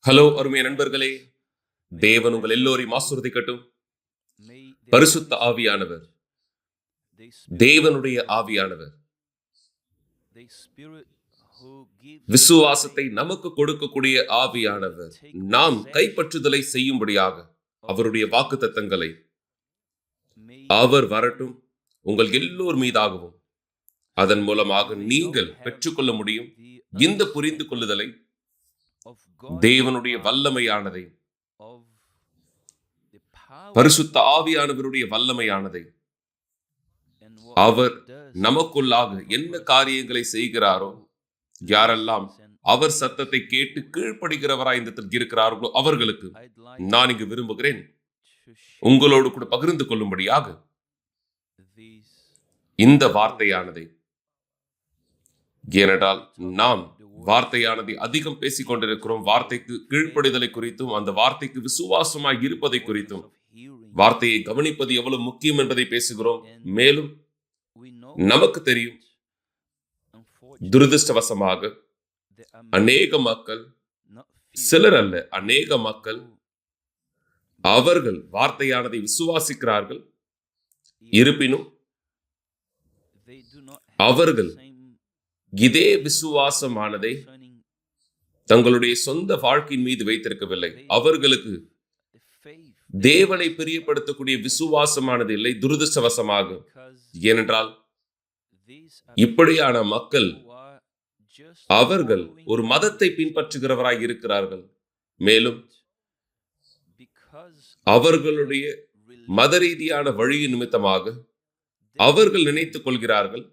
Hello அருமைய நண்பர்களே, தேவன் உங்கள் எல்லோரையும் ஆசீர்வதிக்கட்டும். பரிசுத்த ஆவியானவர், தேவனுடைய ஆவியானவர் விசுவாசத்தை நமக்கு கொடுக்கக்கூடிய ஆவியானவர் நாம் கைப்பற்றுதலை செய்யும்படியாக அவருடைய வாக்குத்தத்தங்களை அவர் வரட்டும் உங்கள் எல்லோர் மீதாகவும். அதன் மூலமாக நீங்கள் பெற்றுக்கொள்ள முடியும் இந்த புரிந்து கொள்ளுதலை, தேவனுடைய வல்லமையானதை, பரிசுத்த ஆவியானவருடைய வல்லமையானதை, அவர் நமக்குள்ளாக என்ன காரியங்களை செய்கிறாரோ, யாரெல்லாம் அவர் சத்தத்தை கேட்டு கீழ்ப்படுகிறவராய் இந்த இருக்கிறார்களோ அவர்களுக்கு நான் இங்கு விரும்புகிறேன் உங்களோடு கூட பகிர்ந்து கொள்ளும்படியாக இந்த வார்த்தையானதை. ஏனென்றால் நாம் வார்த்தையானதை அதிகம் பேசிக் கொண்டிருக்கிறோம். வார்த்தைக்கு கீழ்ப்படிதலை குறித்தும், அந்த வார்த்தைக்கு விசுவாசமாய் இருப்பதை குறித்தும், வார்த்தையை கவனிப்பது எவ்வளவு முக்கியம் என்பதை பேசுகிறோம். மேலும் நமக்கு தெரியும், துரதிருஷ்டவசமாக அநேக மக்கள், சிலர் அல்ல, அநேக மக்கள் அவர்கள் வார்த்தையானதை விசுவாசிக்கிறார்கள். இருப்பினும் அவர்கள் இதே விசுவாசமானதை தங்களுடைய சொந்த வாழ்க்கையின் மீது வைத்திருக்கவில்லை. அவர்களுக்கு தேவனை பிரியப்படுத்தக்கூடிய விசுவாசமானது இல்லை, துரதிருஷ்டவசமாக. ஏனென்றால் இப்படியான மக்கள் அவர்கள் ஒரு மதத்தை பின்பற்றுகிறவராய் இருக்கிறார்கள். மேலும் அவர்களுடைய மத ரீதியான வழியின் நிமித்தமாக அவர்கள் நினைத்துக் கொள்கிறார்கள்,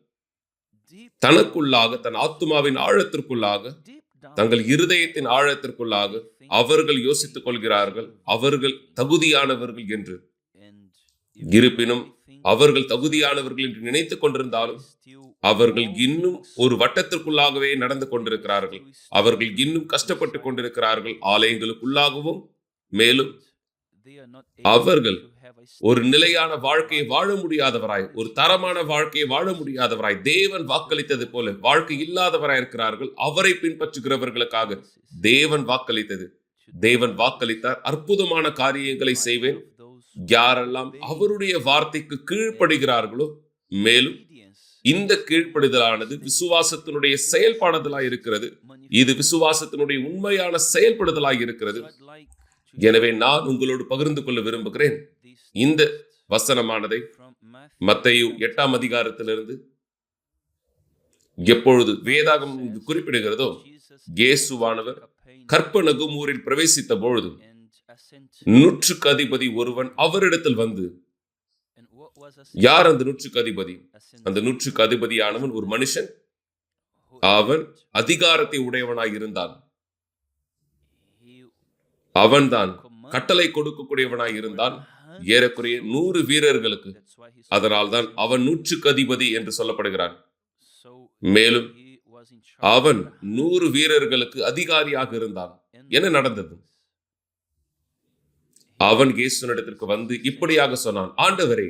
தனக்குள்ளாக, தன் ஆத்துமாவின் ஆழத்திற்குள்ளாக, தங்கள் இருதயத்தின் ஆழத்திற்குள்ளாக அவர்கள் யோசித்துக் கொள்கிறார்கள் அவர்கள் தகுதியானவர்கள் என்று. இருப்பினும் அவர்கள் தகுதியானவர்கள் என்று நினைத்துக் கொண்டிருந்தாலும் அவர்கள் இன்னும் ஒரு வட்டத்திற்குள்ளாகவே நடந்து கொண்டிருக்கிறார்கள். அவர்கள் இன்னும் கஷ்டப்பட்டு கொண்டிருக்கிறார்கள் ஆலயங்களுக்குள்ளாகவும். மேலும் அவர்கள் ஒரு நிலையான வாழ்க்கையை வாழ முடியாதவராய், ஒரு தரமான வாழ்க்கையை வாழ முடியாதவராய், தேவன் வாக்களித்தது போல வாழ்க்கை இல்லாதவராய் இருக்கிறார்கள். அவரை பின்பற்றுகிறவர்களுக்காக தேவன் வாக்களித்தது, தேவன் வாக்களித்தார், அற்புதமான காரியங்களை செய்வேன் யாரெல்லாம் அவருடைய வார்த்தைக்கு கீழ்ப்படுகிறார்களோ. மேலும் இந்த கீழ்ப்படுதலானது விசுவாசத்தினுடைய செயல்பாடுதலாய் இருக்கிறது. இது விசுவாசத்தினுடைய உண்மையான செயல்படுதலாய் இருக்கிறது. எனவே நான் உங்களோடு பகிர்ந்து கொள்ள விரும்புகிறேன் இந்த வசனமானதை மத்தேயு 8ஆம் அதிகாரத்திலிருந்து. எப்பொழுது வேதாகம் குறிப்பிடுகிறதோ, இயேசுவானவர் கற்பனகும் ஊரில் பிரவேசித்த பொழுது நூற்றுக்கு அதிபதி ஒருவன் அவரிடத்தில் வந்து. யார் அந்த நூற்றுக்கு அதிபதி? அந்த நூற்றுக்கு அதிபதியானவன் ஒரு மனுஷன். அவன் அதிகாரத்தை உடையவனாய் இருந்தான். அவன்தான் கட்டளை கொடுக்கக்கூடியவனாய் இருந்தான், ஏறக்குறைய 100 வீரர்களுக்கு. அதனால் தான் அவன் நூற்றுக்கு அதிபதி என்று சொல்லப்படுகிறான். மேலும் அவன் 100 வீரர்களுக்கு அதிகாரியாக இருந்தான். என்ன நடந்தது? அவன் இயேசுவினிடத்திற்கு வந்து இப்படியாக சொன்னான், ஆண்டவரே,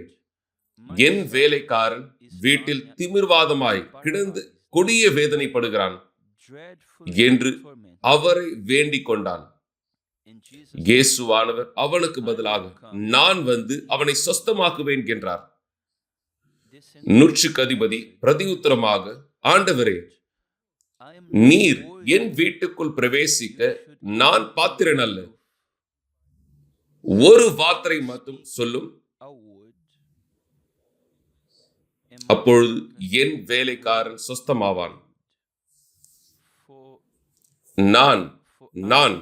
என் வேலைக்காரன் வீட்டில் திமிர்வாதமாய் கிடந்து கொடிய வேதனைப்படுகிறான் என்று அவரை வேண்டிக் கொண்டான். இயேசுவானவர் அவனுக்கு பதிலாக, நான் வந்து அவனை சொஸ்தமாக்குவேன் என்றார். நூற்றுக்கு அதிபதி பிரதியுத்தரமாக, ஆண்டவரே, நீர் என் வீட்டுக்குள் பிரவேசிக்க நான் பாத்திரன் அல்ல. ஒரு வார்த்தை மட்டும் சொல்லும், அப்பொழுது என் வேலைக்காரன் சொஸ்தமாவான். நான்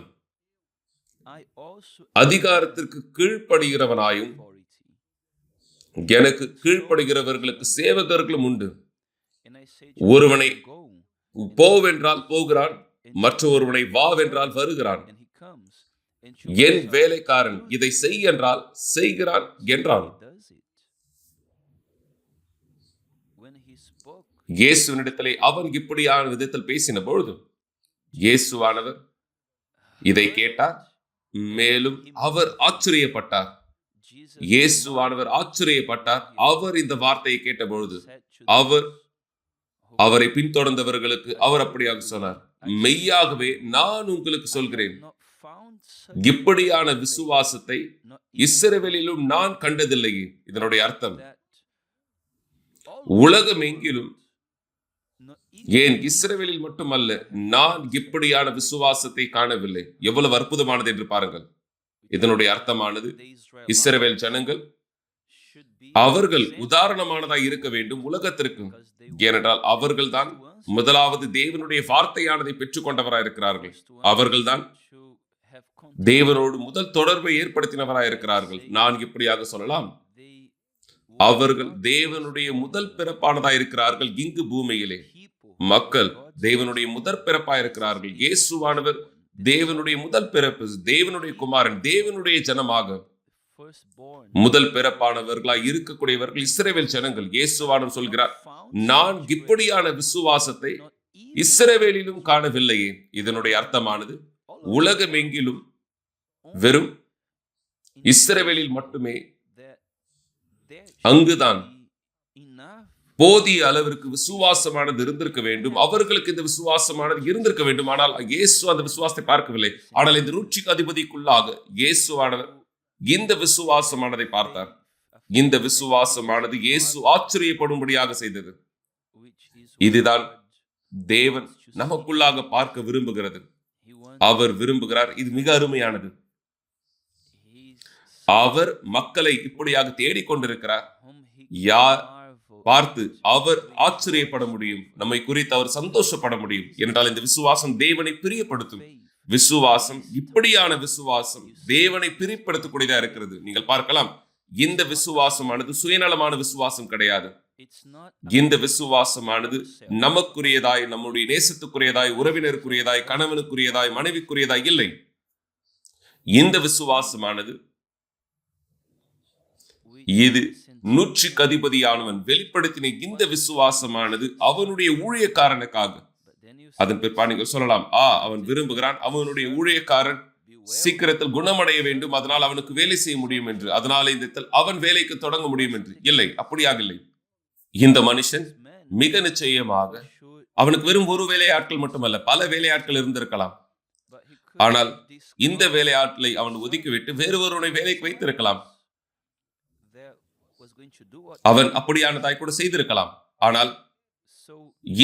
அதிகாரத்திற்கு கீழ்ப்படுகிறவனாயும் எனக்கு கீழ்ப்படுகிறவர்களுக்கு சேவகர்களும் உண்டு. ஒருவனை போவென்றால் போகிறான், மற்ற ஒருவனை வாவென்றால் வருகிறான். என் வேலைக்காரன் இதை செய் என்றால் செய்கிறான் என்றான். இயேசுவினிடத்திலே அவன் இப்படியான விதத்தில் பேசின பொழுது இயேசுவானவர் இதை கேட்டார். மேலும் அவர் ஆச்சரியப்பட்டார். இயேசுவானவர் ஆச்சரியப்பட்டார். அவர் இந்த வார்த்தையை கேட்ட பொழுது அவரை பின்தொடர்ந்தவர்களுக்கு அவர் அப்படியாக சொன்னார், மெய்யாகவே நான் உங்களுக்கு சொல்கிறேன், இப்படியான விசுவாசத்தை இஸ்ரவேலிலும் நான் கண்டதில்லையே. இதனுடைய அர்த்தம் உலகம் எங்கிலும், ஏன் இஸ்ரவேலில் மட்டுமல்ல, நான் இப்படியான விசுவாசத்தை காணவில்லை. எவ்வளவு அற்புதமானது என்று பாருங்கள். இதனுடைய அர்த்தமானது இஸ்ரவேல் ஜனங்கள் அவர்கள் உதாரணமானதாய் இருக்க வேண்டும் உலகத்திற்கு. ஏனென்றால் அவர்கள் தான் முதலாவது தேவனுடைய வார்த்தையானதை பெற்றுக் கொண்டவராய் இருக்கிறார்கள். அவர்கள்தான் தேவனோடு முதல் தொடர்பை ஏற்படுத்தினவராய் இருக்கிறார்கள். நான் இப்படியாக சொல்லலாம், அவர்கள் தேவனுடைய முதல் பிறப்பானதாய் இருக்கிறார்கள். இங்கு பூமியிலே மக்கள் தேவனுடைய முதற் பிறப்பாய் இருக்கிறார்கள். இயேசுவானவர் தேவனுடைய முதல் பிறப்பு, தேவனுடைய குமாரன், தேவனுடைய ஜனமாக முதல் பிறப்பானவர்களாய் இருக்கக்கூடியவர்கள் இஸ்ரவேல் ஜனங்கள். இயேசுவானவர் சொல்கிறார், நான் இப்படியான விசுவாசத்தை இஸ்ரவேலிலும் காணவில்லையே. இதனுடைய அர்த்தமானது உலகம் எங்கிலும் வெறும் இஸ்ரவேலில் மட்டுமே அங்குதான் போதிய அளவிற்கு விசுவாசமானது இருந்திருக்க வேண்டும். அவர்களுக்கு இந்த விசுவாசமானது இருந்திருக்க வேண்டும். ஆனால் இயேசு அந்த விசுவாசத்தை பார்க்கவில்லை. ஆனால் இந்த 100க்கு அதிபதிக்குள்ளாக இயேசுவானவர் இந்த விசுவாசமானதை பார்த்தார். இந்த விசுவாசமானது இயேசு ஆச்சரியப்படும்படியாக செய்தது. இதுதான் தேவன் நமக்குள்ளாக பார்க்க விரும்புகிறது. அவர் விரும்புகிறார். இது மிக அருமையானது. அவர் மக்களை இப்படியாக தேடிக்கொண்டிருக்கிறார். யார் பார்த்து அவர் ஆச்சரியப்பட முடியும், நம்மை குறித்து அவர் சந்தோஷப்பட முடியும் என்றால் இந்த விசுவாசம் தேவனை பிரியப்படுத்தும். விசுவாசம், இப்படியான விசுவாசம் தேவனை பிரியப்படுத்தக்கூடியதா இருக்கிறது. நீங்கள் பார்க்கலாம், இந்த விசுவாசமானது சுயநலமான விசுவாசம் கிடையாது. இந்த விசுவாசமானது நமக்குரியதாய், நம்முடைய நேசத்துக்குரியதாய், உறவினருக்குரியதாய், கணவனுக்குரியதாய், மனைவிக்குரியதாய் இல்லை. இந்த விசுவாசமானது இது 100க்கு அதிபதியானவன் வெளிப்படுத்தின இந்த விசுவாசமானது அவனுடைய ஊழியக்காரனுக்காக. அதன் பிற்பாடு நீங்கள் சொல்லலாம், அவன் விரும்புகிறான், அவனுடைய ஊழியக்காரன் சீக்கிரத்தில் குணமடைய வேண்டும், அதனால் அவனுக்கு வேலை செய்ய முடியும் என்று, அதனால இந்த அவன் வேலைக்கு தொடங்க முடியும் என்று. இல்லை, அப்படியாக இல்லை. இந்த மனுஷன் மிக நிச்சயமாக அவனுக்கு வெறும் ஒரு வேலையாட்கள் மட்டுமல்ல, பல வேலையாட்கள் இருந்திருக்கலாம். ஆனால் இந்த வேலையாட்களை அவன் ஒதுக்கிவிட்டு வேறு ஒருவனை வேலைக்கு வைத்திருக்கலாம். அவன் அப்படியானதாய் கூட செய்திருக்கலாம். ஆனால்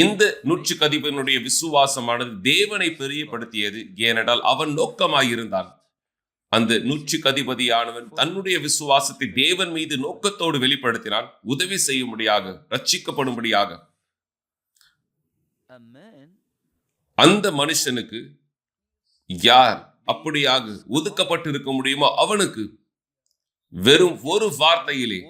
இந்த 100க்கு அதிபதியினுடைய விசுவாசமானது தேவனை பிரியப்படுத்தியது. ஏனென்றால் அவன் நோக்கமாயிருந்தான். அந்த 100க்கு அதிபதியானவன் தன்னுடைய விசுவாசத்தை தேவன் மீது நோக்கத்தோடு வெளிப்படுத்தினான், உதவி செய்யும்படியாக, ரட்சிக்கப்படும்படியாக. அந்த மனுஷனுக்கு யார் அப்படியாக ஒதுக்கப்பட்டிருக்க முடியுமோ அவனுக்கு வெறும் ஒரு வார்த்தையிலே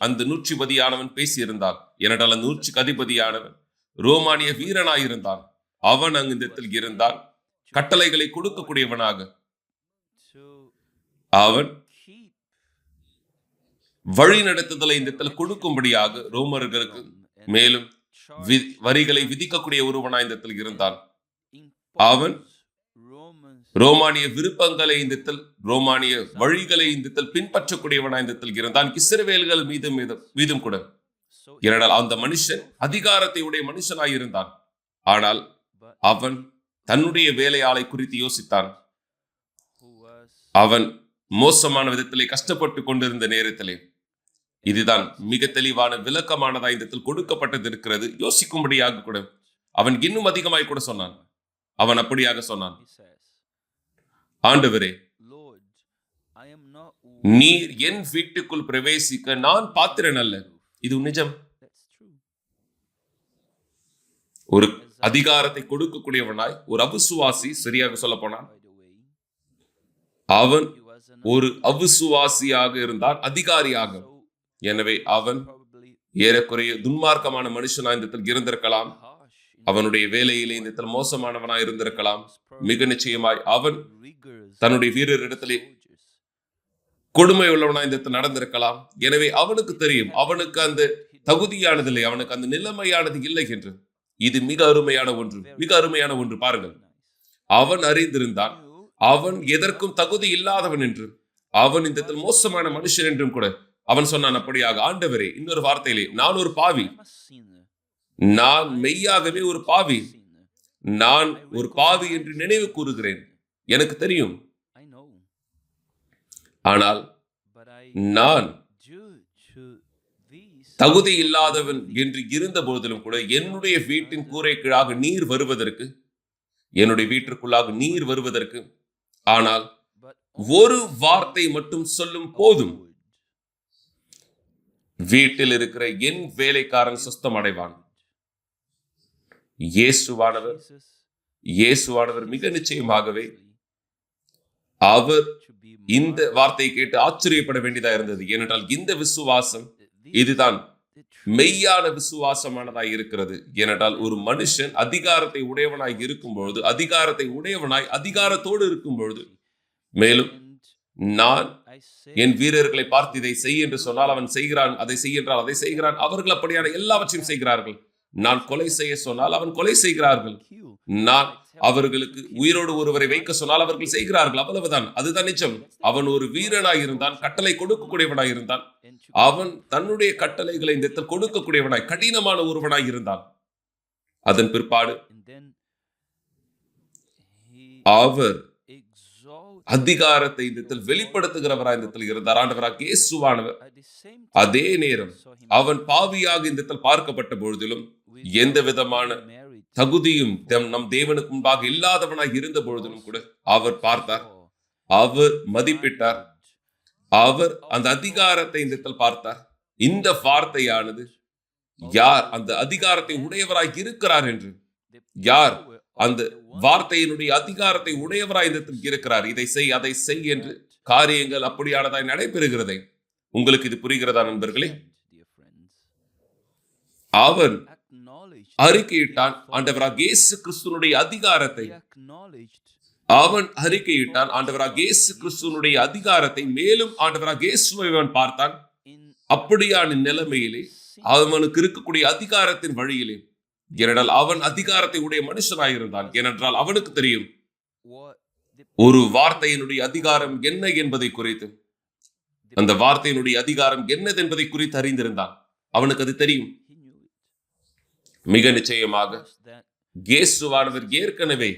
அந்த 100க்கு பேசியிருந்தான். ஏனென்றால் அந்த 100க்கு அதிபதியானவன் ரோமானிய வீரனாயிருந்தான். அவன் அங்கு இந்த இடத்தில் இருந்தான், கட்டளைகளை கொடுக்கக்கூடியவனாக. அவன் வழி நடத்துதலை இந்த இடத்தில் கொடுக்கும்படியாக ரோமர்களுக்கு மேலும் வரிகளை விதிக்கக்கூடிய ஒருவனாய் இந்த இடத்தில் இருந்தான். அவன் ரோமானிய விருப்பங்களை இந்த இடத்தில், ரோமானிய வழிகளை இந்த இடத்தில் பின்பற்றக்கூடியவனாய் இந்த இடத்தில் இருந்தான். இஸ்ரவேல்கள் மீதும் கூட. ஏனென்றால் அந்த மனுஷன் அதிகாரத்தை உடைய மனுஷனாய் இருந்தான். ஆனால் அவன் தன்னுடைய வேலையாளை குறித்து யோசித்தான். அவன் மோசமான விதத்திலே கஷ்டப்பட்டு கொண்டிருந்த நேரத்திலே இதுதான் மிக தெளிவான விளக்கமானதாய் இந்த இடத்தில் கொடுக்கப்பட்டது இருக்கிறது. யோசிக்கும்படியாக கூட அவன் இன்னும் அதிகமாய் கூட சொன்னான். அவன் அப்படியாக சொன்னான், ஆண்டவரே, நீர் என் வீட்டுக்குள் பிரவேசிக்க நான் பாத்திரன் அல்ல. இது நிஜம். ஒரு அதிகாரத்தை கொடுக்கக்கூடியவனாய் ஒரு அவிசுவாசி, சரியாக சொல்ல போனான், அவன் ஒரு அவிசுவாசியாக இருந்தான், அதிகாரியாக. எனவே அவன் ஏறக்குறைய துன்மார்க்கமான மனுஷனாய் இந்த இடத்தில் இருந்திருக்கலாம். அவனுடைய வேலையிலே இந்த இடத்தில் மோசமானவனாய் இருந்திருக்கலாம். மிக நிச்சயமாய் அவன் தன்னுடைய வீரரிடத்திலே கொடுமை உள்ளவனாய் இந்த இடத்தில் நடந்திருக்கலாம். எனவே அவனுக்கு தெரியும், அவனுக்கு அந்த தகுதியானதில்லை, அவனுக்கு அந்த நிலைமையானது இல்லை என்று. இது மிக அருமையான ஒன்று, மிக அருமையான ஒன்று. பாருங்கள், அவன் அறிந்திருந்தான் அவன் எதற்கும் தகுதி இல்லாதவன் என்று, அவன் இந்த மோசமான மனுஷன் என்றும் கூட அவன் சொன்னான். அப்படியாக, ஆண்டவரே, இன்னொரு வார்த்தையிலே, நான் ஒரு பாவி, நான் மெய்யாகவே ஒரு பாவி, நான் ஒரு பாவி என்று நினைவு கூறுகிறேன். எனக்கு தெரியும் ஆனால் நான் தகுதி இல்லாதவன் என்று இருந்த போதிலும் கூட என்னுடைய வீட்டின் கூரை கீழாக நீர் வருவதற்கு, என்னுடைய வீட்டிற்குள்ளாக நீர் வருவதற்கு, ஆனால் ஒரு வார்த்தை மட்டும் சொல்லும் போதும் வீட்டில் இருக்கிற என் வேலைக்காரன் சுஸ்தம் அடைவான். இயேசுவானவர் மிக நிச்சயமாகவே அவர் இந்த வார்த்தையை கேட்டு ஆச்சரியப்பட வேண்டியதா இருந்தது. ஏனென்றால் இந்த விசுவாசம் இதுதான் மெய்யான விசுவாசமானதாய் இருக்கிறது. ஏனென்றால் ஒரு மனுஷன் அதிகாரத்தை உடையவனாய் இருக்கும் பொழுது, அதிகாரத்தோடு இருக்கும் பொழுது, மேலும் நான் என் வீரர்களை பார்த்து இதை செய் என்று சொன்னால் அவன் செய்கிறான், அதை செய் என்றால் அதை செய்கிறான். அவர்கள் அப்படியான எல்லாவற்றையும் செய்கிறார்கள். நான் கொலை செய்ய சொன்னால் அவன் கொலை செய்கிறார்கள். நான் அவர்களுக்கு உயிரோடு ஒருவரை வைக்க சொன்னால் அவர்கள் செய்கிறார்கள். அவ்வளவுதான். அதுதான் நிஜம். அவன் ஒரு வீரனாய் இருந்தான், கட்டளை கொடுக்கக்கூடியவனாய் இருந்தான். அவன் தன்னுடைய கட்டளைகளை இந்த இடத்தில் கொடுக்கக்கூடியவனாய், கடினமான ஒருவனாய் இருந்தான். அதன் பிற்பாடு அவர் அதிகாரத்தை இந்த இடத்தில் வெளிப்படுத்துகிறவராய் இந்த இடத்தில் இருந்தார். ஆண்டவராக இயேசுவானவர் அதே நேரம் அவன் பாவியாக இந்த இடத்தில் பார்க்கப்பட்ட பொழுதிலும், எந்த விதமான தகுதியும் நம் தேவனுக்கு முன்பாக இல்லாதவனாய் இருந்த பொழுதிலும் கூட அவர் பார்த்தார், அவர் மதிப்பிட்டார், அவர் அந்த அதிகாரத்தை இந்த இடத்தில் பார்த்தார். இந்த வார்த்தையானது யார் அந்த அதிகாரத்தை உடையவராய் இருக்கிறார் என்று, யார் அந்த வார்த்தையினுடைய அதிகாரத்தை உடையவராய் இந்த இடத்தில் இருக்கிறார், இதை செய் அதை செய் என்று காரியங்கள் அப்படியானதாய் நடைபெறுகிறதே. உங்களுக்கு இது புரிகிறதா நண்பர்களே? அவன் அறிக்கையிட்டான் ஆண்டவராக இயேசு கிறிஸ்துவினுடைய அதிகாரத்தை. அவன் அறிக்கையிட்டான் ஆண்டவராக இயேசு கிறிஸ்துவினுடைய அதிகாரத்தை. மேலும் ஆண்டவராக இயேசுவை அவன் பார்த்தான். அப்படியான நிலைமையிலே அவனுக்கு இருக்கக்கூடிய அதிகாரத்தின் வழியிலே, ஏனென்றால் அவன் அதிகாரத்தை உடைய மனுஷனாயிருந்தான். ஏனென்றால் அவனுக்கு தெரியும் ஒரு வார்த்தையினுடைய அதிகாரம் என்ன என்பதை குறித்து, அந்த வார்த்தையினுடைய அதிகாரம் என்னது என்பதை குறித்து அறிந்திருந்தான். அவனுக்கு அது தெரியும். மிக நிச்சயமாக இயேசுவானவர் ஏற்கனவே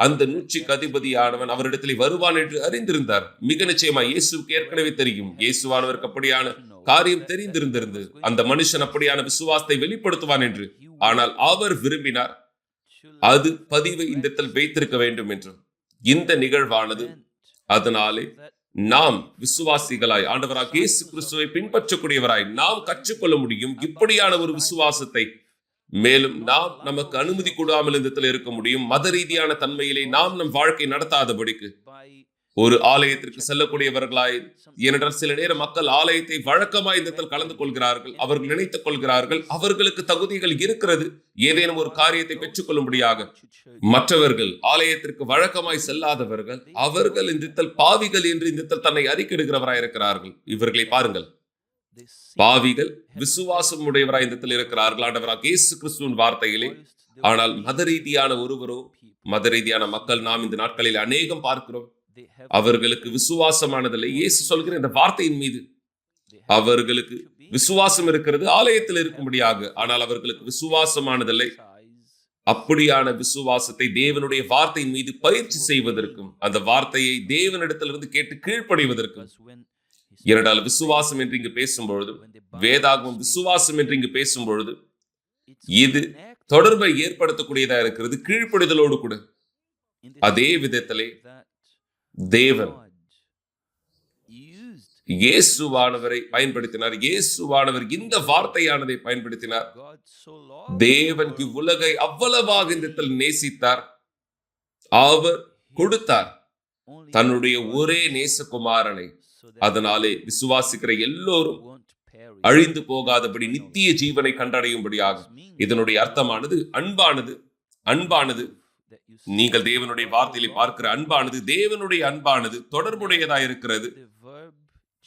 அந்த நூற்றுக்கு அதிபதியானவன் அவரிடத்தில் வருவான் என்று அறிந்திருந்தார். மிக நிச்சயமா இயேசுக்கு ஏற்கனவே தெரியும். இயேசுவானவருக்கு அப்படியான காரியம் தெரிந்திருந்திருந்து அந்த மனுஷன் அப்படியான விசுவாசத்தை வெளிப்படுத்துவான் என்று. ஆனால் அவர் விரும்பினார் அது பதிவை இந்த இடத்தில் வைத்திருக்க வேண்டும் என்று. இந்த நிகழ்வானது அதனாலே நாம் விசுவாசிகளாய் ஆண்டவராக இயேசு கிறிஸ்துவை பின்பற்றக்கூடியவராய் நாம் கற்றுக்கொள்ள முடியும் இப்படியான ஒரு விசுவாசத்தை. மேலும் நாம் நமக்கு அனுமதி கூடாமல் இந்த இடத்தில் இருக்க முடியும். மத ரீதியான தன்மையிலே நாம் நம் வாழ்க்கை நடத்தாதபடிக்கு ஒரு ஆலயத்திற்கு செல்லக்கூடியவர்களாய், ஏனென்றால் சில நேரம் மக்கள் ஆலயத்தை வழக்கமாய் இந்த இடத்தில் கலந்து கொள்கிறார்கள். அவர்கள் நினைத்துக் கொள்கிறார்கள் அவர்களுக்கு தகுதிகள் இருக்கிறது ஏதேனும் ஒரு காரியத்தை பெற்றுக்கொள்ளும்படியாக. மற்றவர்கள் ஆலயத்திற்கு வழக்கமாய் செல்லாதவர்கள், அவர்கள் இந்த இடத்தில் பாவிகள் என்று இந்த இடத்தில் தன்னை அறிக்கையிடுகிறவராய் இருக்கிறார்கள். இவர்களை பாருங்கள், பாவிகள் விசுவாசம் உடையவராய் இந்த இடத்தில் இருக்கிறார்கள் ஆண்டவராக இயேசு கிறிஸ்துவின் வார்த்தையிலே. ஆனால் மத ரீதியான ஒருவரோ, மத ரீதியான மக்கள் நாம் இந்த நாட்களில் அநேகம் பார்க்கிறோம், அவர்களுக்கு விசுவாசமானதில்லை. இயேசு சொல்கிற இந்த வார்த்தையின் மீது அவர்களுக்கு விசுவாசம் இருக்கிறது ஆலயத்தில் இருக்கும்படியாக, ஆனால் அவர்களுக்கு விசுவாசமானதில்லை. அப்படியான விசுவாசத்தை தேவனுடைய வார்த்தையின் மீது பயிற்சி செய்வதற்கும், அந்த வார்த்தையை தேவனிடத்திலிருந்து கேட்டு கீழ்ப்படைவதற்கும். இரண்டால் விசுவாசம் என்று இங்கு பேசும்பொழுது, வேதாகமம் விசுவாசம் என்று இங்கு பேசும்பொழுது இது தொடர்பை ஏற்படுத்தக்கூடியதா இருக்கிறது கீழ்ப்படிதலோடு கூட. அதே விதத்திலே தேவன் இயேசுவானவரை பயன்படுத்தினார். இயேசுவானவர் இந்த வார்த்தையானதை பயன்படுத்தினார். தேவன் உலகை அவ்வளவாக இந்த இடத்தில் நேசித்தார், அவர் கொடுத்தார் தன்னுடைய ஒரே நேசகுமாரனை. அதனாலே விசுவாசிக்கிற எல்லோரும் அழிந்து போகாதபடி நித்திய ஜீவனை கண்டடையும்படியாக. இதனுடைய அர்த்தமானது அன்பானது நீங்கள் தேவனுடைய வார்த்தையிலே பார்க்கிற அன்பானது, தேவனுடைய அன்பானது தொடர்புடையதாக இருக்கிறது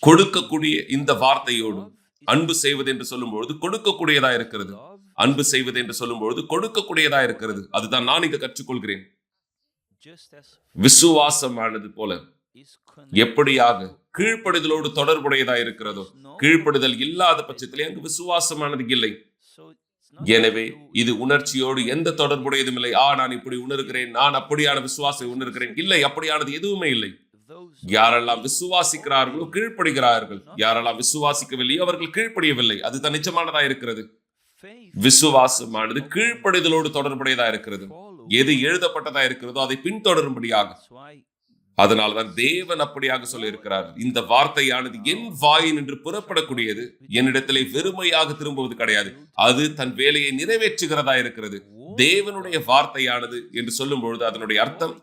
கொடுக்கக்கூடிய இந்த வார்த்தையோடு. அன்பு செய்வது என்று சொல்லும் பொழுது கொடுக்கக்கூடியதா இருக்கிறது, அன்பு செய்வது என்று சொல்லும் பொழுது கொடுக்கக்கூடியதா இருக்கிறது. அதுதான் நான் இங்கு கற்றுக்கொள்கிறேன். விசுவாசமானது போல எப்படியாக கீழ்ப்படிதலோடு தொடர்புடையதா இருக்கிறதோ, கீழ்ப்படிதல் இல்லாத பட்சத்திலே அங்கு விசுவாசமானது இல்லை. எனவே இது உணர்ச்சியோடு எந்த தொடர்புடையதும் இல்லை. நான் இப்படி உணர்கிறேன், நான் அப்படியான விசுவாசத்தை உணர்கிறேன், இல்லை, அப்படியானது எதுவுமே இல்லை. யாரெல்லாம் விசுவாசிக்கிறார்களோ கீழ்ப்படுகிறார்கள், யாரெல்லாம் விசுவாசிக்கவில்லையோ அவர்கள் கீழ்ப்படியவில்லை. அதுதான் நிஜமானதா இருக்கிறது. விசுவாசமானது கீழ்ப்படிதலோடு தொடர்புடையதா இருக்கிறது. எது எழுதப்பட்டதா இருக்கிறதோ அதை பின்தொடரும்படியாக. அதனால்தான் தேவன் அப்படியாக சொல்லி இருக்கிறார், இந்த வார்த்தையானது என் வாயின் என்று புறப்படக்கூடியது என்னிடத்திலே வெறுமையாக திரும்புவது கிடையாது, அது தன் வேலையை நிறைவேற்றுகிறதா இருக்கிறது. தேவனுடைய வார்த்தையானது என்று சொல்லும் பொழுது அதனுடைய அர்த்தம்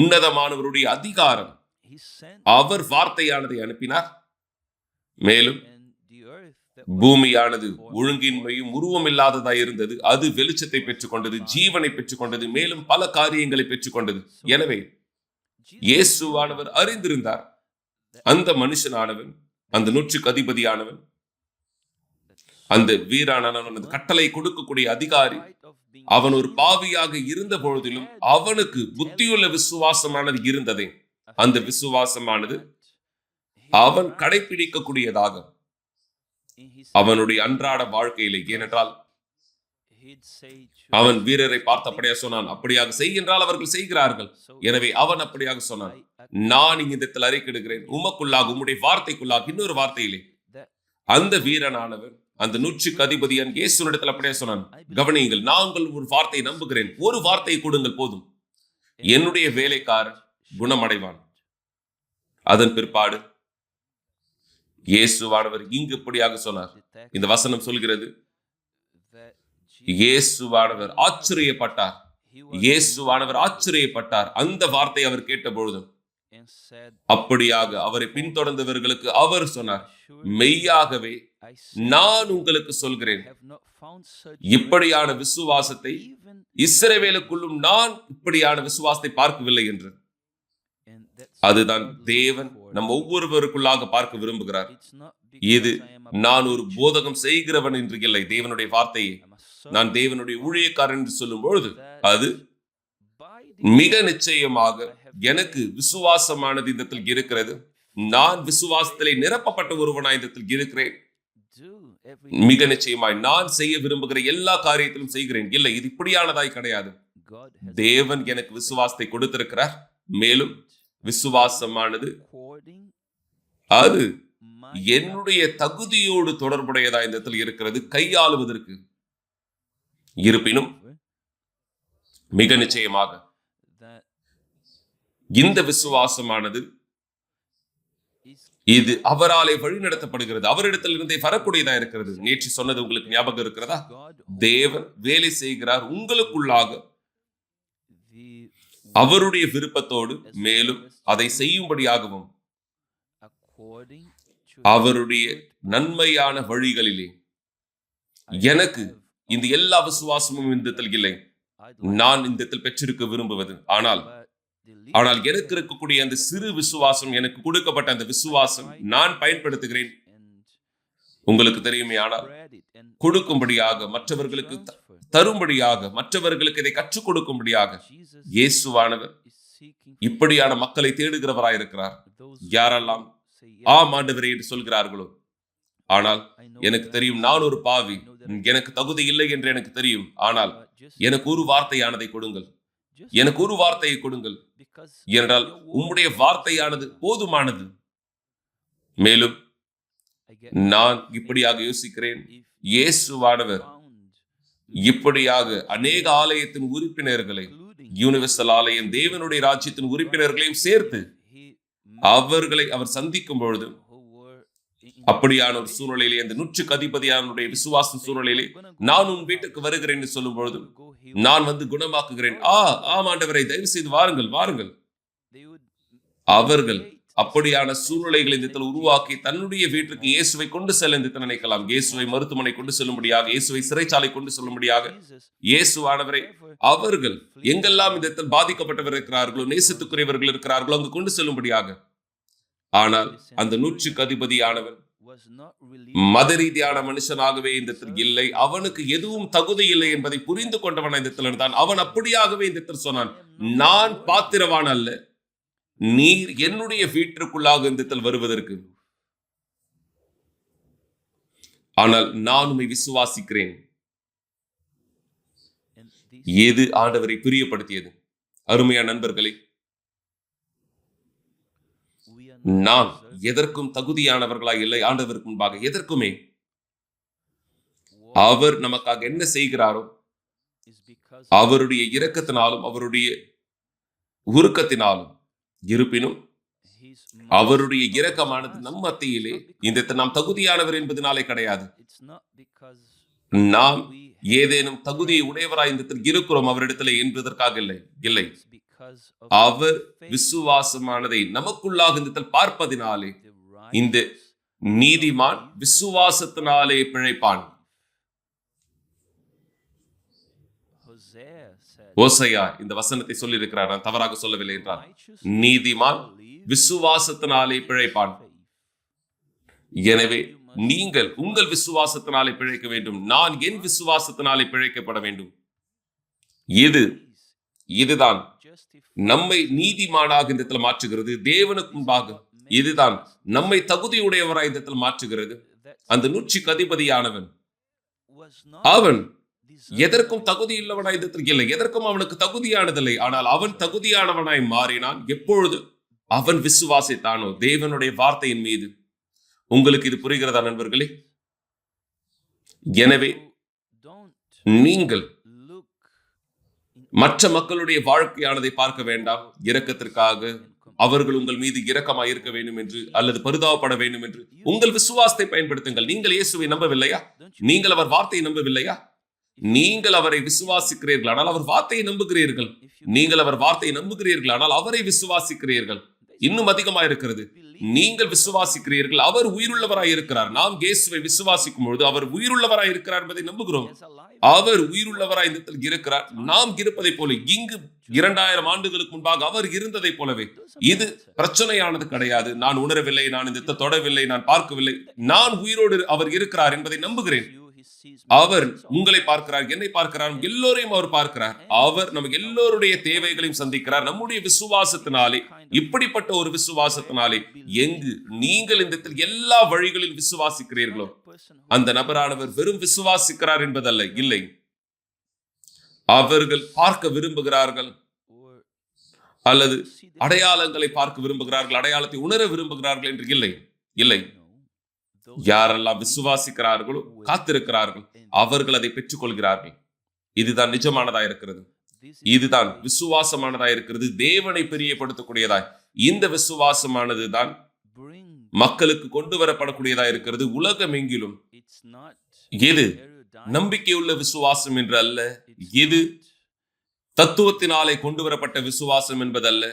உன்னதமானவருடைய அதிகாரம். அவர் வார்த்தையானதை அனுப்பினார், மேலும் பூமியானது ஒழுங்கின்மையும் உருவம் இல்லாததாய் இருந்தது, அது வெளிச்சத்தை பெற்றுக்கொண்டது, ஜீவனை பெற்றுக்கொண்டது, மேலும் பல காரியங்களை பெற்றுக்கொண்டது. எனவே இயேசுவானவர் அறிந்திருந்தார், அந்த மனுஷனானவன், அந்த நூற்றுக்கு அதிபதியானவன், அந்த வீரானவன், அந்த கட்டளை கொடுக்கக்கூடிய அதிகாரி, அவன் ஒரு பாவியாக இருந்த பொழுதிலும் அவனுக்கு புத்தியுள்ள விசுவாசமானது இருந்ததே. அந்த விசுவாசமானது அவன் கடைபிடிக்கக்கூடியதாக அவனுடைய அன்றாட வாழ்க்கையிலே. ஏனென்றால் அவன் வீரரை பார்த்தபடியா சொன்னான், அப்படியாக செய் என்றால் அவர்கள் செய்கிறார்கள். எனவே அவன் அப்படியாக சொன்னான், நான் இங்க இந்த அறிக்கையிடுகிறேன், உமக்குள்ளாக, உம்முடைய வார்த்தைக்குள்ளாக. இன்னொரு வார்த்தையிலே அந்த வீரனானவன், அந்த நூற்றுக்கு அதிபதியான் இயேசுவினிடத்தில் அப்படியே சொன்னான், கவனியுங்கள், நாங்கள் ஒரு வார்த்தையை நம்புகிறேன், ஒரு வார்த்தையை கொடுங்கள் போதும், என்னுடைய வேலைக்காரன் குணமடைவான். அதன் பிற்பாடு இயேசுவானவர் இங்கு இப்படியாக சொன்னார். இந்த வசனம் சொல்கிறது, இயேசுவானவர் ஆச்சரியப்பட்டார். இயேசுவானவர் ஆச்சரியப்பட்டார் அந்த வார்த்தை அவர் கேட்ட பொழுதும். அப்படியாக அவரை பின்தொடர்ந்தவர்களுக்கு அவர் சொன்னார், மெய்யாகவே நான் உங்களுக்கு சொல்கிறேன், இப்படியான விசுவாசத்தை இஸ்ரவேலுக்குள்ளும் நான் இப்படியான விசுவாசத்தை பார்க்கவில்லை என்று. அதுதான் தேவன் நம் ஒவ்வொருவருக்குள்ளாக பார்க்க விரும்புகிறார். இது நான் ஒரு போதகம் செய்கிறவன் என்று இல்லை, தேவனுடைய வார்த்தையை நான் தேவனுடைய ஊழியக்காரன் என்று சொல்லும் பொழுது அது மிக நிச்சயமாக எனக்கு விசுவாசமானது இந்த இடத்தில் இருக்கிறது. நான் விசுவாசத்திலே நிரப்பப்பட்ட ஒருவனாய் இந்த இடத்தில் இருக்கிறேன். மிக நிச்சயமாய் நான் செய்ய விரும்புகிற எல்லா காரியத்திலும் செய்கிறேன். இல்லை, இது இப்படியானதாய் கிடையாது. தேவன் எனக்கு விசுவாசத்தை கொடுத்திருக்கிறார். மேலும் விசுவாசமானது அது என்னுடைய தகுதியோடு தொடர்புடையதா இந்த இடத்தில் இருக்கிறது கையாளுவதற்கு. இருப்பினும் மிக நிச்சயமாக இந்த விசுவாசமானது இது அவராலே வழிநடத்தப்படுகிறது, அவரிடத்தில் இருந்தே வரக்கூடியதா இருக்கிறது. நேற்று சொன்னது உங்களுக்கு ஞாபகம் இருக்கிறதா? தேவன் வேலை செய்கிறார் உங்களுக்குள்ளாக அவருடைய விருப்பத்தோடு, மேலும் அதை செய்யும்படியாகவும் அவருடைய நன்மையான வழிகளிலே. எனக்கு இந்த எல்லா விசுவாசமும் இந்த இடத்தில் இல்லை, நான் இந்த இடத்தில் பெற்றிருக்க விரும்புவது. ஆனால் எனக்கு இருக்கக்கூடிய அந்த சிறு விசுவாசம், எனக்கு கொடுக்கப்பட்ட அந்த விசுவாசம் நான் பயன்படுத்துகிறேன். உங்களுக்கு தெரியுமே, ஆனால் கொடுக்கும்படியாக, மற்றவர்களுக்கு தரும்படியாக, மற்றவர்களுக்கு இதை கற்றுக் கொடுக்கும்படியாக இயேசுவானவர் இப்படியான மக்களை தேடுகிறவராயிருக்கிறார். யாரெல்லாம் ஆம் ஆண்டவரே என்று சொல்கிறார்களோ, ஆனால் எனக்கு தெரியும் நான் ஒரு பாவி, எனக்கு தகுதி இல்லை என்று எனக்கு தெரியும், ஆனால் எனக்கு ஒரு வார்த்தையானதை கொடுங்கள், எனக்கு ஒரு வார்த்தையை கொடுங்கள் என்றால் உம்முடைய வார்த்தையானது போதுமானது. மேலும் நான் இப்படியாக யோசிக்கிறேன், இயேசுவானவர் இப்படியாக அநேக ஆலயத்தின் உறுப்பினர்களை, யூனிவர்சல் ஆலயம், தேவனுடைய ராஜ்யத்தின் உறுப்பினர்களையும் சேர்த்து அவர்களை அவர் சந்திக்கும் பொழுது, அப்படியான ஒரு சூழ்நிலையிலே, அந்த நூற்றுக்கு அதிபதியானுடைய விசுவாச சூழ்நிலையிலே, நான் உன் வீட்டுக்கு வருகிறேன் என்று சொல்லும் பொழுது, நான் வந்து குணமாக்குகிறேன், ஆமாண்டவரை தயவு செய்து வாருங்கள் வாருங்கள். அவர்கள் அப்படியான சூழ்நிலைகளை இந்த இடத்தில் உருவாக்கி தன்னுடைய வீட்டுக்கு இயேசுவை கொண்டு செல்ல இந்த நினைக்கலாம். இயேசுவை மருத்துவமனை கொண்டு செல்லும்படியாக, இயேசுவை சிறைச்சாலை கொண்டு செல்லும்படியாக, இயேசுவானவரை அவர்கள் எங்கெல்லாம் இந்த இடத்தில் பாதிக்கப்பட்டவர் இருக்கிறார்களோ, நேசத்துக்குரியவர்கள் இருக்கிறார்களோ அங்கு கொண்டு செல்லும்படியாக. ஆனால் அந்த நூற்றுக்கு அதிபதியானவன் மத ரீதியான மனுஷனாகவே இந்த இடத்தில் இல்லை, அவனுக்கு எதுவும் தகுதி இல்லை என்பதை புரிந்து கொண்டவன் இந்த இடத்தில் இருந்தான். அவன் அப்படியாகவே இந்த இடத்தில் சொன்னான், நான் பாத்திரவான் அல்ல, நீர் என்னுடைய வீட்டிற்குள்ளாக இந்த இடத்தில் வருவதற்கு, ஆனால் நான் உம்மை விசுவாசிக்கிறேன். எது ஆண்டவரை பிரியப்படுத்தியது? அருமையான நண்பர்களே, நாம் எதற்கும் தகுதியானவர்களாய் இல்லை. ஆண்டவருக்கு முன்பாக எதற்குமே அவர் நமக்காக என்ன செய்கிறாரோ அவருடைய இரக்கத்தினாலும் அவருடைய உருக்கத்தினாலும், இருப்பினும் அவருடைய இரக்கமானது நம் மத்தியிலே இந்த நாம் தகுதியானவர் என்பதனாலே கிடையாது. நாம் ஏதேனும் தகுதியை உடையவராய் இந்த இருக்கிறோம் அவரிடத்தில் என்பதற்காக இல்லை. அவர் விசுவாசமானதை நமக்குள்ளாக இந்த பார்ப்பதினாலே இந்த நீதிமான் விசுவாசத்தினாலே பிழைப்பான். ஓசையா இந்த வசனத்தை சொல்லி இருக்கிறார், நான் தவறாக சொல்லவில்லை என்றார். நீதிமான் விசுவாசத்தினாலே பிழைப்பான். எனவே நீங்கள் உங்கள் விசுவாசத்தினாலே பிழைக்க வேண்டும். நான் என் விசுவாசத்தினாலே பிழைக்கப்பட வேண்டும். இதுதான் நம்மை நீதிமானாக இந்த இடத்துல மாற்றுகிறது. தேவனுக்கு முன்பாக இதுதான் நம்மை தகுதியுடையவராய் இந்த இடத்துல மாற்றுகிறது. அந்த 100க்கு அதிபதியானவன் அவன் எதற்கும் தகுதி இல்லவனாய் இல்லை, எதற்கும் அவனுக்கு தகுதியானதில்லை. ஆனால் அவன் தகுதியானவனாய் மாறினான். எப்பொழுது அவன் விசுவாசித்தானோ தேவனுடைய வார்த்தையின் மீது. உங்களுக்கு இது புரிகிறதா நண்பர்களே? எனவே நீங்கள் மற்ற மக்களுடைய வாழ்க்கையானதை பார்க்க வேண்டாம். இரக்கத்திற்காக அவர்கள் உங்கள் மீது இரக்கமாய் இருக்க வேண்டும் என்று அல்லது பரிதாபப்பட வேண்டும் என்று உங்கள் விசுவாசத்தை பயன்படுத்துங்கள். நீங்கள் இயேசுவை நம்பவில்லையா? நீங்கள் அவர் வார்த்தையை நம்பவில்லையா? நீங்கள் அவரை விசுவாசிக்கிறீர்கள் ஆனால் அவர் வார்த்தையை நம்புகிறீர்கள். நீங்கள் அவர் வார்த்தையை நம்புகிறீர்கள் ஆனால் அவரை விசுவாசிக்கிறீர்கள். இன்னும் அதிகமாக இருக்கிறது. நீங்கள் விசுவாசிக்கிறீர்கள், அவர் உயிருள்ளவராய் இருக்கிறார். நாம் இயேசுவை விசுவாசிக்கும் பொழுது அவர் உயிருள்ளவராய் இருக்கிறார் என்பதை நம்புகிறோம். அவர் உயிருள்ளவராய் இருக்கிறார். நாம் இருப்பதை போல இங்கு 2000 ஆண்டுகளுக்கு முன்பாக அவர் இருந்ததை போலவே. இது பிரச்சனையானது கிடையாது. நான் உணரவில்லை, நான் இந்த தொடவில்லை, நான் பார்க்கவில்லை. நான் உயிரோடு அவர் இருக்கிறார் என்பதை நம்புகிறேன். அவர் உங்களை பார்க்கிறார், என்னை பார்க்கிறார், எல்லோரையும் அவர் பார்க்கிறார். அவர் நம்ம எல்லோருடைய தேவைகளையும் சந்திக்கிறார். நம்முடைய விசுவாசத்தினாலே, இப்படிப்பட்ட ஒரு விசுவாசத்தினாலே எங்கு நீங்கள் இந்த எல்லா வழிகளில் விசுவாசிக்கிறீர்களோ அந்த நபரானவர் வெறும் விசுவாசிக்கிறார் என்பதல்ல, இல்லை. அவர்கள் பார்க்க விரும்புகிறார்கள் அல்லது அடையாளங்களை பார்க்க விரும்புகிறார்கள், அடையாளத்தை உணர விரும்புகிறார்கள் என்று இல்லை. யாரெல்லாம் விசுவாசிக்கிறார்களோ, காத்திருக்கிறார்கள், அவர்கள் அதை பெற்றுக் கொள்கிறார்கள். இதுதான் நிஜமானதா இருக்கிறது. இதுதான் விசுவாசமானதா இருக்கிறது. தேவனை பிரியப்படுத்தக்கூடியதாய் இந்த விசுவாசமானதுதான் மக்களுக்கு கொண்டு வரப்படக்கூடியதா இருக்கிறது. உலகம் எங்கிலும் எது நம்பிக்கையுள்ள விசுவாசம் என்று அல்ல, எது தத்துவத்தினாலே கொண்டு வரப்பட்ட விசுவாசம் என்பதல்ல.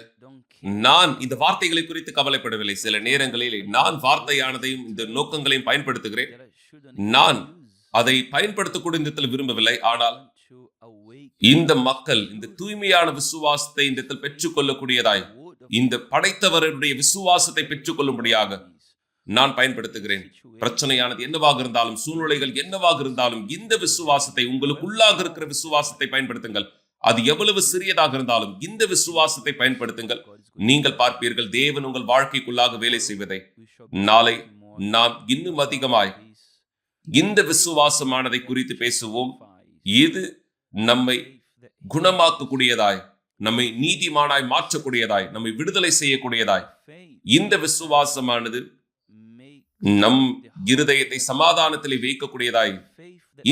நான் இந்த வார்த்தைகளை குறித்து கவலைப்படவில்லை. சில நேரங்களில் நான் வார்த்தையானதையும் இந்த நோக்கங்களையும் பயன்படுத்துகிறேன். நான் அதை பயன்படுத்தக்கூடிய இந்த விரும்பவில்லை. ஆனால் இந்த மக்கள் இந்த தூய்மையான விசுவாசத்தை இந்த பெற்றுக் கொள்ளக்கூடியதாய் இந்த படைத்தவருடைய விசுவாசத்தை பெற்றுக் கொள்ளும்படியாக நான் பயன்படுத்துகிறேன். பிரச்சனையானது என்னவாக இருந்தாலும், சூழ்நிலைகள் என்னவாக இருந்தாலும், இந்த விசுவாசத்தை, உங்களுக்குள்ளாக இருக்கிற விசுவாசத்தை பயன்படுத்துங்கள். அது எவ்வளவு சிறியதாக இருந்தாலும் இந்த விசுவாசத்தை பயன்படுத்துங்கள். நீங்கள் பார்ப்பீர்கள் தேவன் உங்கள் வாழ்க்கைக்குள்ளாக வேலை செய்வதை. நாளை நாம் இன்னும் அதிகமாய் இந்த விசுவாசமானதை குறித்து பேசுவோம். இது நம்மை குணமாக்கக்கூடியதாய், நம்மை நீதிமானாய் மாற்றக்கூடியதாய், நம்மை விடுதலை செய்யக்கூடியதாய். இந்த விசுவாசமானது நம் இருதயத்தை சமாதானத்திலே வைக்கக்கூடியதாய்,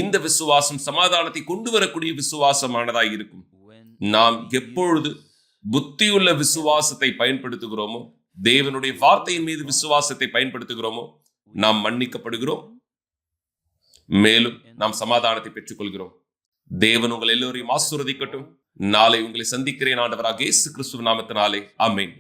இந்த விசுவாசம் சமாதானத்தை கொண்டு வரக்கூடிய விசுவாசமானதாய் இருக்கும். நாம் எப்பொழுது புத்தியுள்ள விசுவாசத்தை பயன்படுத்துகிறோமோ, தேவனுடைய வார்த்தையின் மீது விசுவாசத்தை பயன்படுத்துகிறோமோ, நாம் மன்னிக்கப்படுகிறோம், மேலும் நாம் சமாதானத்தை பெற்றுக் கொள்கிறோம். தேவன் உங்கள் எல்லோரையும் ஆசீர்வதிக்கட்டும். நாளை உங்களை சந்திக்கிறேன் ஆண்டவராகிய இயேசு கிறிஸ்துவின் நாமத்தினாலே. ஆமென்.